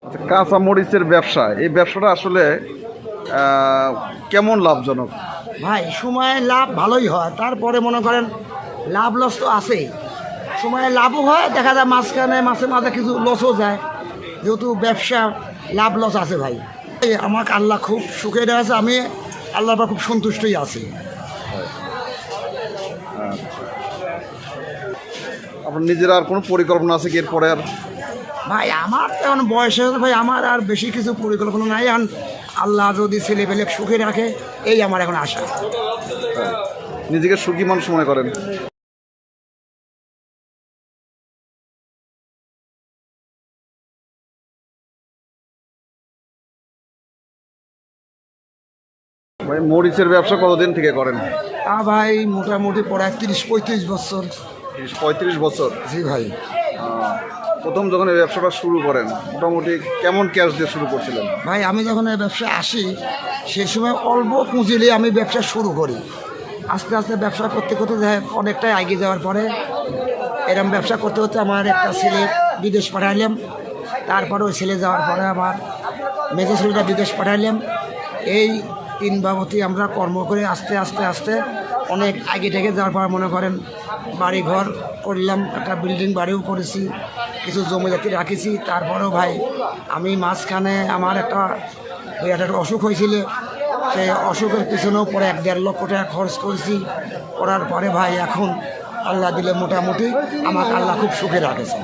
আচ্ছা, কাঁচা মরিচের ব্যবসা, এই ব্যবসাটা আসলে কেমন লাভজনক? ভাই সময়ে লাভ ভালোই হয়, তারপরে মনে করেন লাভ লস তো আছেই। সময়ে লাভও হয়, দেখা যায় মাঝখানে মাঝে মাঝে কিছু লসও যায়, যেহেতু ব্যবসা লাভ লস আছে ভাই। আমাকে আল্লাহ খুব সুখে আছে, আমি আল্লাহর পর খুব সন্তুষ্টই আছি। আপনার নিজের আর কোনো পরিকল্পনা আছে কি এরপরে? আর ভাই আমার তো এখন বয়স হয়েছে ভাই, আমার আর বেশি কিছু পরিকল্পনা নাই। এখন আল্লাহ যদি ছেলে পেলে সুখে রাখে, এই আমার এখন আশা। নিজেকে সুখী মানুষ মনে করেন? ভাই মরিচের ব্যবসা কতদিন থেকে করেন? ভাই মোটামুটি প্রায় 30-35 বছর। 35 বছর? জি ভাই। প্রথম যখন এই ব্যবসাটা শুরু করেন মোটামুটি কেমন ক্যাশ দিয়ে শুরু করছিলেন? ভাই আমি যখন এই ব্যবসায় আসি সে সময় অল্প পুঁজি নিয়ে আমি ব্যবসা শুরু করি। আস্তে আস্তে ব্যবসা করতে করতে অনেকটাই এগিয়ে যাওয়ার পরে এরকম ব্যবসা করতে করতে আমার একটা ছেলে বিদেশ পাঠাইলাম। তারপরে ওই ছেলে যাওয়ার পরে আমার মেজো ছেলেটা বিদেশ পাঠাইলাম। এই 3 বাবদই আমরা কর্ম করে আস্তে আস্তে আস্তে অনেক আগে থেকে যাওয়ার পর মনে করেন বাড়ি ঘর করলাম, একটা বিল্ডিং বাড়িও করেছি, কিছু জমি জাতি রাখেছি। তারপরেও ভাই আমি মাঝখানে আমার একটা অসুখ হয়েছিল, সেই অসুখের পিছনেও পরে 1-1.5 লক্ষ টাকা খরচ করেছি। করার পরে ভাই এখন আল্লাহ দিলে মোটামুটি আমাকে আল্লাহ খুব সুখে রাখেছে।